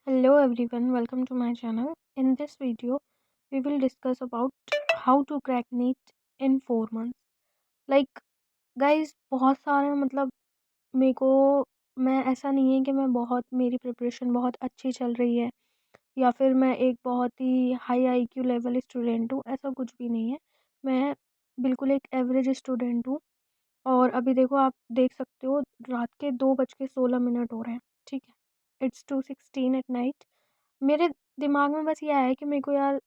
Hello everyone, welcome to my channel. In this video, we will discuss about how to crack NEET in 4 months. Like guys, बहुत सारे मेरे को मैं ऐसा नहीं है कि मैं बहुत मेरी प्रिपरेशन बहुत अच्छी चल रही है या फिर मैं एक बहुत ही हाई आईक्यू लेवल स्टूडेंट हूँ, ऐसा कुछ भी नहीं है। मैं बिल्कुल एक एवरेज स्टूडेंट हूँ। और अभी देखो, आप देख सकते हो रात के 2:16 हो रहे हैं। ठीक है, इट्स 2:16 एट नाइट। मेरे दिमाग में बस ये आया है कि मेरे को यार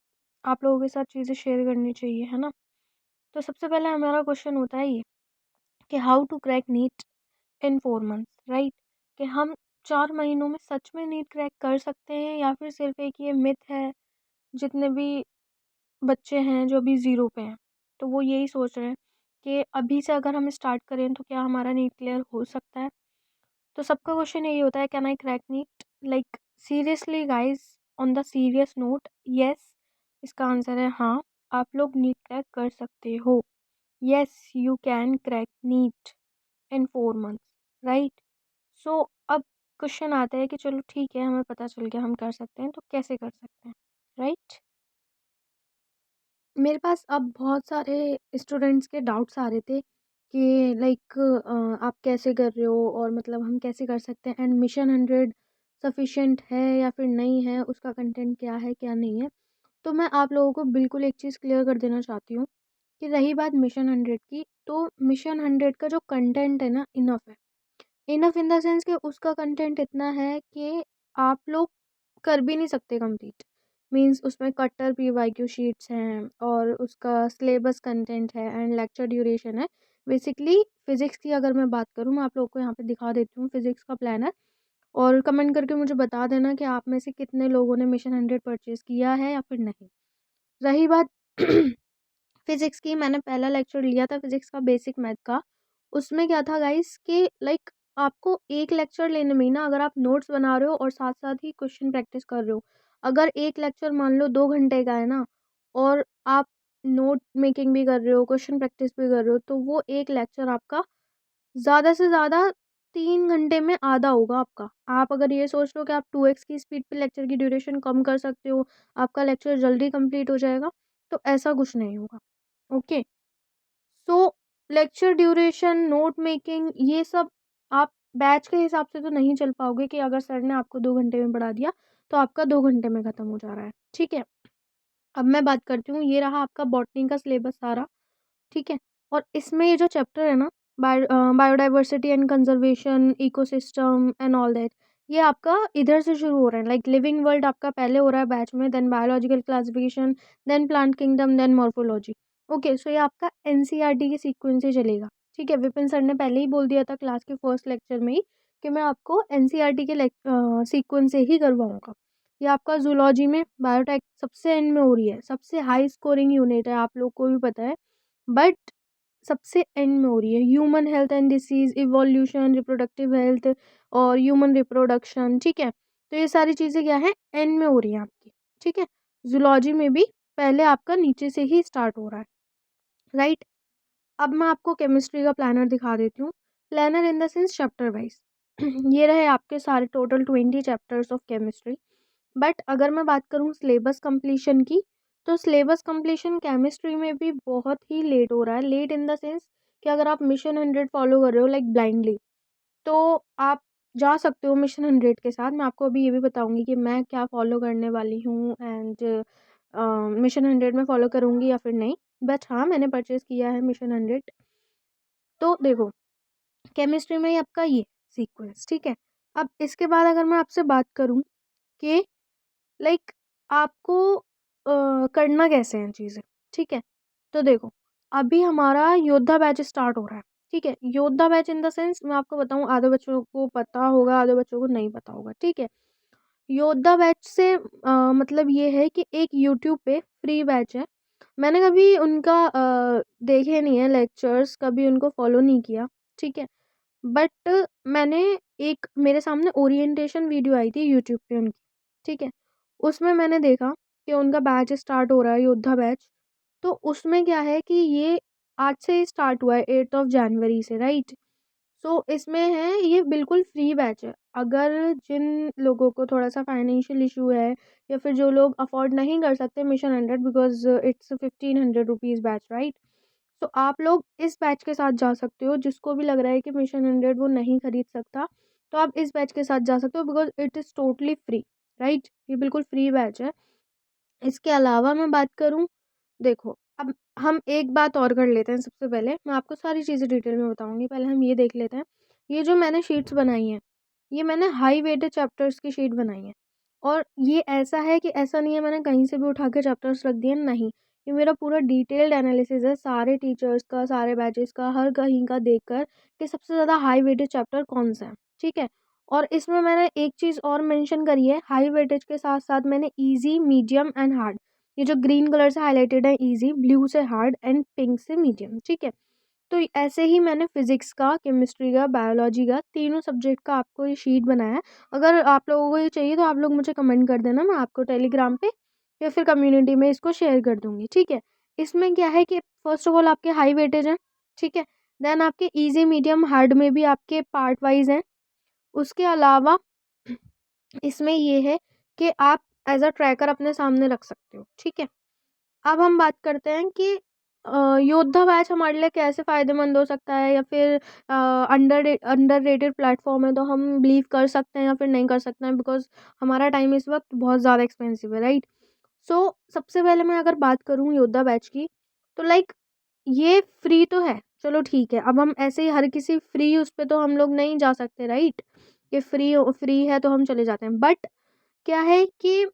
आप लोगों के साथ चीज़ें शेयर करनी चाहिए, है ना? तो सबसे पहले हमारा क्वेश्चन होता है ये कि how to crack NEET in 4 months, right? कि हम 4 महीनों में सच में नीट क्रैक कर सकते हैं या फिर सिर्फ एक ये मिथ है। जितने भी बच्चे हैं जो अभी ज़ीरो पे हैं, तो वो यही सोच रहे हैं कि अभी से अगर हम स्टार्ट करें तो क्या हमारा नीट क्लियर हो सकता है। तो सबका क्वेश्चन यही होता है, can I crack NEET? Like seriously guys, on the serious note, yes, इसका आंसर है हाँ। आप लोग नीट क्रैक कर सकते हो। Yes, you can crack NEET in 4 months, right? So अब क्वेश्चन आता है कि चलो ठीक है, हमें पता चल गया हम कर सकते हैं, तो कैसे कर सकते हैं, राइट? मेरे पास अब बहुत सारे स्टूडेंट्स के डाउट्स आ रहे थे कि लाइक आप कैसे कर रहे हो और हम कैसे कर सकते हैं, एंड मिशन 100 सफिशिएंट है या फिर नहीं है, उसका कंटेंट क्या है क्या नहीं है। तो मैं आप लोगों को बिल्कुल एक चीज़ क्लियर कर देना चाहती हूँ कि रही बात मिशन 100 की, तो मिशन 100 का जो कंटेंट है ना, इनफ है। इनफ इन द सेंस कि उसका कंटेंट इतना है कि आप लोग कर भी नहीं सकते कंप्लीट। मींस उसमें कट्टर पीवाईक्यू शीट्स हैं और उसका सिलेबस कंटेंट है एंड लेक्चर ड्यूरेशन है। बेसिकली फिजिक्स की अगर मैं बात करूँ, मैं आप लोगों को यहाँ पे दिखा देती हूँ फिजिक्स का प्लानर, और कमेंट करके मुझे बता देना कि आप में से कितने लोगों ने मिशन 100 परचेज किया है या फिर नहीं। रही बात फिजिक्स की, मैंने पहला लेक्चर लिया था फिजिक्स का, बेसिक मैथ का। उसमें क्या था गाइस कि लाइक आपको एक लेक्चर लेने में ही ना, अगर आप नोट्स बना रहे हो और साथ साथ ही क्वेश्चन प्रैक्टिस कर रहे हो, अगर एक लेक्चर मान लो 2 घंटे का है ना, और आप नोट मेकिंग भी कर रहे हो, क्वेश्चन प्रैक्टिस भी कर रहे हो, तो वो एक लेक्चर आपका ज़्यादा से ज़्यादा 3 घंटे में आधा होगा आपका। आप अगर ये सोच लो कि आप 2x की स्पीड पे लेक्चर की ड्यूरेशन कम कर सकते हो, आपका लेक्चर जल्दी कंप्लीट हो जाएगा, तो ऐसा कुछ नहीं होगा। ओके, सो लेक्चर ड्यूरेशन, नोट मेकिंग, ये सब आप बैच के हिसाब से तो नहीं चल पाओगे कि अगर सर ने आपको 2 घंटे में पढ़ा दिया तो आपका 2 घंटे में ख़त्म हो जा रहा है। ठीक है, अब मैं बात करती हूँ, ये रहा आपका बॉटनी का सिलेबस सारा। ठीक है, और इसमें ये जो चैप्टर है ना, biodiversity and conservation, ecosystem and all that, ये आपका इधर से शुरू हो रहा है। लाइक लिविंग वर्ल्ड आपका पहले हो रहा है बैच में, then biological classification, then plant kingdom, then morphology. Okay, so ये आपका एनसीईआरटी के सीक्वेंस से चलेगा। ठीक है, विपिन सर ने पहले ही बोल दिया था क्लास के फर्स्ट लेक्चर में ही कि मैं आपको एनसीईआरटी के सीक्वेंस से ही करवाऊंगा। ये आपका जूलॉजी में बायोटेक सबसे एंड में हो रही है, सबसे हाई स्कोरिंग यूनिट है, आप लोग को भी पता है। बट सबसे एंड में हो रही है। Human health and disease, evolution, reproductive health और ह्यूमन रिप्रोडक्शन। ठीक है, तो ये सारी चीज़ें क्या है, एंड में हो रही हैं आपकी। ठीक है, जूलॉजी में भी पहले आपका नीचे से ही स्टार्ट हो रहा है, राइट? अब मैं आपको केमिस्ट्री का प्लानर दिखा देती हूँ। Planner in the sense chapter wise ये रहे आपके सारे total 20 chapters of chemistry. But अगर मैं बात करूँ सिलेबस कंप्लीशन की, तो सिलेबस कंप्लीशन केमिस्ट्री में भी बहुत ही लेट हो रहा है। लेट इन द सेंस कि अगर आप मिशन 100 फॉलो कर रहे हो लाइक ब्लाइंडली, तो आप जा सकते हो मिशन 100 के साथ। मैं आपको अभी ये भी बताऊंगी कि मैं क्या फॉलो करने वाली हूँ, एंड मिशन 100 में फॉलो करूँगी या फिर नहीं। बट हाँ, मैंने परचेज़ किया है मिशन 100। तो देखो, केमिस्ट्री में ही आपका ये सीक्वेंस। ठीक है, अब इसके बाद अगर मैं आपसे बात करूँ कि लाइक आपको करना कैसे हैं चीज़ें। ठीक है, तो देखो, अभी हमारा योद्धा बैच स्टार्ट हो रहा है। ठीक है, योद्धा बैच इन द सेंस मैं आपको बताऊँ, आधे बच्चों को पता होगा, आधे बच्चों को नहीं पता होगा। ठीक है, योद्धा बैच से मतलब ये है कि एक यूट्यूब पे फ्री बैच है। मैंने कभी उनका देखे नहीं है लेक्चर्स, कभी उनको फॉलो नहीं किया। ठीक है, बट मैंने एक मेरे सामने ओरिएंटेशन वीडियो आई थी यूट्यूब पे उनकी। ठीक है, उसमें मैंने देखा कि उनका बैच स्टार्ट हो रहा है, योद्धा बैच। तो उसमें क्या है कि ये आज से ही स्टार्ट हुआ है, 8 ऑफ जनवरी से, राइट? सो इसमें है, ये बिल्कुल फ्री बैच है। अगर जिन लोगों को थोड़ा-सा फाइनेंशियल इश्यू है या फिर जो लोग अफ़ोर्ड नहीं कर सकते mission 100 because it's 1500 rupees batch, right? तो आप लोग इस बैच के साथ जा सकते हो, जिसको भी लग रहा है कि मिशन 100 वो नहीं खरीद सकता, तो आप इस बैच के साथ जा सकते हो because it is totally free, right? ये बिल्कुल फ्री बैच है। इसके अलावा मैं बात करूँ, देखो, अब हम एक बात और कर लेते हैं सबसे पहले, मैं आपको सारी चीज़ें डिटेल में बताऊँगी, पहले हम ये देख लेते हैं। ये जो मैंने शीट्स बनाई हैं, ये मैंने हाई वेटेड चैप्टर्स की शीट बनाई है। और ये ऐसा है कि ऐसा नहीं है मैंने कहीं से भी उठा के चैप्टर्स रख दिए, नहीं। ये मेरा पूरा डिटेल्ड एनालिसिस है सारे टीचर्स का, सारे बैचेस का, हर कहीं का देखकर कि सबसे ज़्यादा हाई वेटेज चैप्टर कौन-सा है, ठीक है? और इसमें मैंने एक चीज़ और मेंशन करी है, हाई वेटेज के साथ-साथ मैंने ईज़ी, मीडियम एंड हार्ड, ये जो ग्रीन कलर से हाइलाइटेड है ईज़ी, ब्लू से हार्ड एंड पिंक से मीडियम, ठीक है? तो ऐसे ही मैंने फिज़िक्स का, केमिस्ट्री का, बायोलॉजी का, तीनों सब्जेक्ट का आपको ये शीट बनाया है। अगर आप लोगों को ये चाहिए तो आप लोग मुझे कमेंट कर देना, मैं आपको टेलीग्राम पे या फिर कम्युनिटी में इसको शेयर कर दूँगी, ठीक है? इसमें क्या है कि फर्स्ट ऑफ ऑल आपके हाई वेटेज हैं, ठीक है? देन आपके ईज़ी, मीडियम, हार्ड में भी आपके पार्ट वाइज़ हैं। उसके अलावा इसमें ये है कि आप एज़ अ ट्रैकर अपने सामने रख सकते हो, ठीक है? अब हम बात करते हैं कि योद्धा बैच हमारे लिए कैसे फ़ायदेमंद हो सकता है, या फिर अंडररेटेड प्लेटफ़ॉर्म है, तो हम बिलीव कर सकते हैं या फिर नहीं कर सकते हैं बिकॉज़ हमारा टाइम इस वक़्त बहुत ज़्यादा एक्सपेंसिव है, राइट? सो सबसे पहले मैं अगर बात करूँ योद्धा बैच की, तो लाइक ये फ्री तो है, चलो ठीक है। अब हम ऐसे ही हर किसी फ्री उस पे तो हम लोग नहीं जा सकते, राइट? कि फ्री है तो हम चले जाते हैं। बट क्या है कि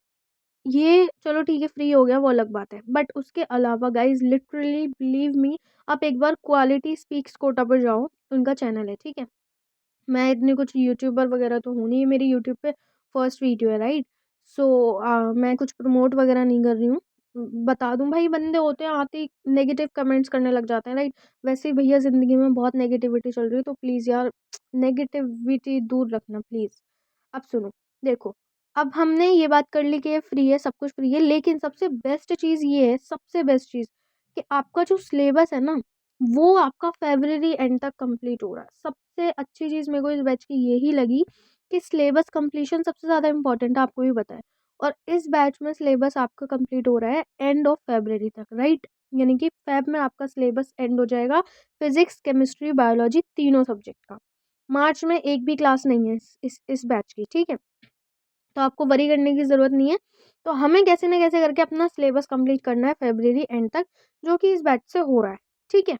ये चलो ठीक है, फ्री हो गया वो अलग बात है। बट उसके अलावा गाइज़ लिटरली बिलीव मी, आप एक बार क्वालिटी स्पीक्स कोटा पर जाओ, उनका चैनल है, ठीक है? मैं इतनी कुछ यूट्यूबर वगैरह तो हूँ नहीं, ये मेरी यूट्यूब पे फर्स्ट वीडियो है, राइट? सो मैं कुछ प्रमोट वगैरह नहीं कर रही हूँ। बता दूँ, भाई बंदे होते हैं आते ही नेगेटिव कमेंट्स करने लग जाते हैं, राइट? वैसे ही भैया ज़िंदगी में बहुत नेगेटिविटी चल रही है, तो प्लीज़ यार नेगेटिविटी दूर रखना प्लीज़। अब सुनो, देखो, अब हमने ये बात कर ली कि ये फ्री है, सब कुछ फ्री है, लेकिन सबसे बेस्ट चीज़ ये है, सबसे बेस्ट चीज़, कि आपका जो सिलेबस है ना, वो आपका फ़रवरी एंड तक कंप्लीट हो रहा है। सबसे अच्छी चीज़ मेरे को इस बैच की यही लगी कि सिलेबस कंप्लीशन सबसे ज़्यादा इम्पोर्टेंट है, आपको भी पता है। और इस बैच में सिलेबस आपका कंप्लीट हो रहा है एंड ऑफ फ़रवरी तक, राइट? यानी कि फ़ेब में आपका सिलेबस एंड हो जाएगा, फिज़िक्स, केमिस्ट्री, बायोलॉजी तीनों सब्जेक्ट का। मार्च में एक भी क्लास नहीं है इस बैच की, ठीक है? तो आपको वरी करने की ज़रूरत नहीं है। तो हमें कैसे न कैसे करके अपना सिलेबस कंप्लीट करना है फ़रवरी एंड तक, जो कि इस बैच से हो रहा है, ठीक है?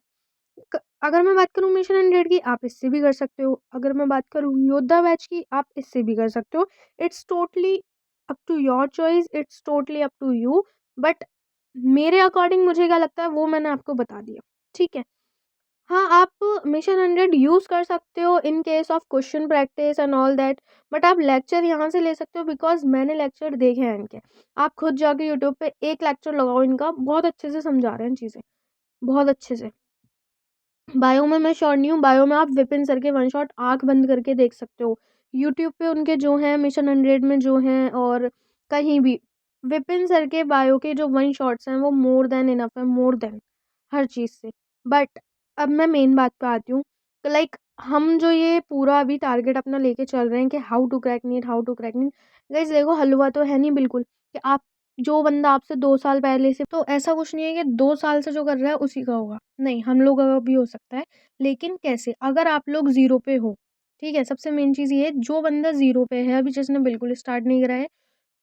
अगर मैं बात करूँ मिशन 100 की, आप इससे भी कर सकते हो। अगर मैं बात करूँ योद्धा बैच की, आप इससे भी कर सकते हो। It's totally up to your choice, it's totally up to you. But मेरे अकॉर्डिंग मुझे क्या लगता है वो मैंने आपको बता दिया, ठीक है? हाँ, आप मिशन 100 यूज़ कर सकते हो in case of question practice and all that, but आप लेक्चर यहाँ से ले सकते हो बिकॉज़ मैंने लेक्चर देखे हैं इनके। आप खुद जाके यूट्यूब पे एक लेक्चर लगाओ इनका, बहुत अच्छे से समझा रहे हैं चीज़ें, बहुत अच्छे से। बायो में मैं श्योर नहीं हूँ, बायो में आप विपिन सर के वन शॉट आँख बंद करके देख सकते हो। यूट्यूब पे उनके जो हैं मिशन 100 में जो हैं, और कहीं भी, विपिन सर के बायो के जो वन शॉट्स हैं वो मोर देन इनफ है, मोर देन हर चीज़ से। बट अब मैं मेन बात पे आती हूँ, तो लाइक हम जो ये पूरा अभी टारगेट अपना लेके चल रहे हैं कि how to crack NEET, how to crack NEET. Guys देखो, हलवा तो है नहीं बिल्कुल कि आप, जो बंदा आपसे 2 साल पहले से, तो ऐसा कुछ नहीं है कि 2 साल से जो कर रहा है उसी का होगा। नहीं, हम लोगों का भी हो सकता है, लेकिन कैसे? अगर आप लोग ज़ीरो पे हो, ठीक है? सबसे मेन चीज़ ये है, जो बंदा ज़ीरो पे है, अभी जिसने बिल्कुल स्टार्ट नहीं करा है,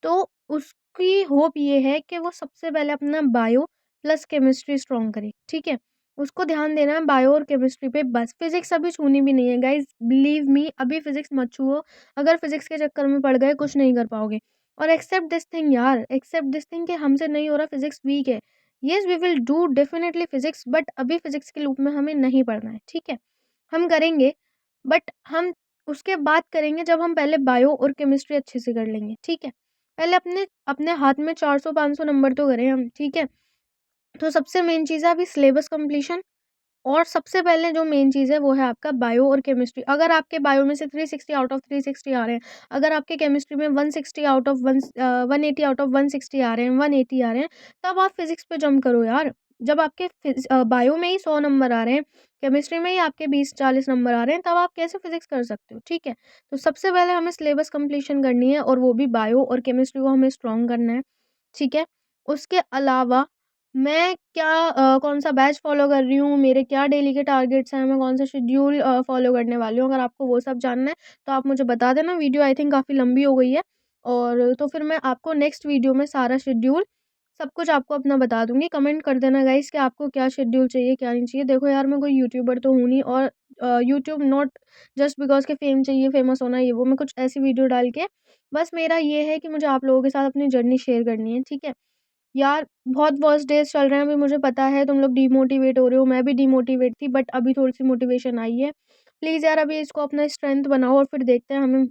तो उसकी होप ये है कि वो सबसे पहले अपना बायो प्लस केमिस्ट्री स्ट्रॉन्ग करे, ठीक है? उसको ध्यान देना है बायो और केमिस्ट्री पे बस, फिज़िक्स अभी छूनी भी नहीं है गाइज़, बिलीव मी, अभी फिज़िक्स मत छुओ, अगर फिज़िक्स के चक्कर में पड़ गए कुछ नहीं कर पाओगे। और एक्सेप्ट दिस थिंग यार, एक्सेप्ट दिस थिंग कि हमसे नहीं हो रहा, फिज़िक्स वीक है। Yes we will do definitely physics, but अभी फिज़िक्स के लूप में हमें नहीं पढ़ना है, ठीक है? हम करेंगे, बट हम उसके बाद करेंगे जब हम पहले बायो और केमिस्ट्री अच्छे से कर लेंगे, ठीक है? पहले अपने अपने हाथ में 400-500 नंबर तो करें हम, ठीक है? तो सबसे मेन चीज़ है अभी सिलेबस कंप्लीशन, और सबसे पहले जो मेन चीज़ है वो है आपका बायो और केमिस्ट्री। अगर आपके बायो में से 360 आउट ऑफ 360 आ रहे हैं, अगर आपके केमिस्ट्री में 160 180 आउट ऑफ 160 आ रहे हैं, 180 आ रहे हैं, तब आप फिज़िक्स पे जंप करो यार। जब आपके बायो में ही 100 नंबर आ रहे हैं, केमिस्ट्री में ही आपके 20-40 नंबर आ रहे हैं, तब आप कैसे फिज़िक्स कर सकते हो, ठीक है? तो सबसे पहले हमें सिलेबस कंप्लीशन करनी है और वो भी बायो और केमिस्ट्री को हमें स्ट्रॉन्ग करना है, ठीक है? उसके अलावा मैं क्या कौन-सा बैच फ़ॉलो कर रही हूँ, मेरे क्या डेली के टारगेट्स हैं, मैं कौन-सा शेड्यूल फ़ॉलो करने वाली हूँ, अगर आपको वो सब जानना है, तो आप मुझे बता देना। वीडियो आई थिंक काफ़ी लंबी हो गई है और तो फिर मैं आपको नेक्स्ट वीडियो में सारा शेड्यूल सब कुछ आपको अपना बता दूँगी। कमेंट कर देना गाइस कि आपको क्या शेड्यूल चाहिए, क्या नहीं चाहिए। देखो यार, मैं कोई यूट्यूबर तो हूँ नहीं और यूट्यूब नॉट जस्ट बिकॉज़ कि फ़ेम चाहिए, फ़ेमस होना ये वो, मैं कुछ ऐसी वीडियो डाल के बस मेरा ये है कि मुझे आप लोगों के साथ अपनी जर्नी शेयर करनी है, ठीक है? यार, बहुत वर्स्ट डेज़ चल रहे हैं, अभी मुझे पता है तुम लोग डिमोटिवेट हो रहे हो, मैं भी डिमोटिवेट थी बट अभी थोड़ी-सी मोटिवेशन आई है। प्लीज़ यार, अभी इसको अपना स्ट्रेंथ बनाओ और फिर देखते हैं हमें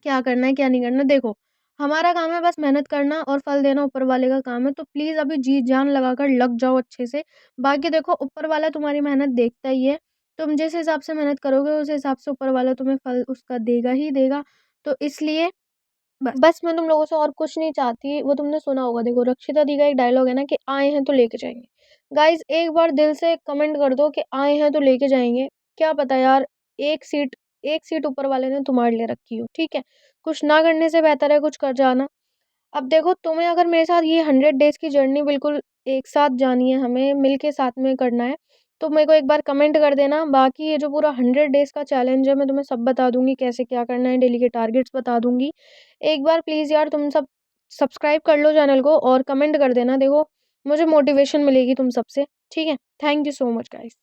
क्या करना है, क्या नहीं करना। देखो, हमारा काम है बस मेहनत करना और फल देना ऊपर वाले का काम है, तो प्लीज़ अभी जी-जान लगाकर लग जाओ अच्छे से। बाकी देखो, ऊपर वाला तुम्हारी मेहनत देखता ही है। तुम जिस हिसाब से मेहनत करोगे, उस हिसाब से ऊपर वाला तुम्हें फल उसका देगा ही देगा। तो इसलिए बस मैं तुम लोगों से और कुछ नहीं चाहती, वो तुमने सुना होगा, देखो रक्षिता दी का एक डायलॉग है ना कि आए हैं तो लेके जाएँगे। गाइज़, एक बार दिल से कमेंट कर दो कि आए हैं तो लेके जाएँगे। क्या पता यार, 1 सीट 1 सीट ऊपर वाले ने तुम्हारे लिए रखी हो, ठीक है? कुछ ना करने से बेहतर है कुछ कर जाना। अब देखो, तुम्हें अगर मेरे साथ ये 100 डेज़ की जर्नी बिल्कुल एक साथ जानी है, हमें मिल के साथ में करना है, तो मेरे को एक बार कमेंट कर देना। बाकी ये जो पूरा 100 डेज़ का चैलेंज है, मैं तुम्हें सब बता दूँगी, कैसे क्या करना है, डेली के टारगेट्स बता दूँगी। एक बार प्लीज़ यार, तुम सब सब्सक्राइब कर लो चैनल को और कमेंट कर देना। देखो, मुझे मोटिवेशन मिलेगी तुम सबसे, ठीक है? Thank you so much guys.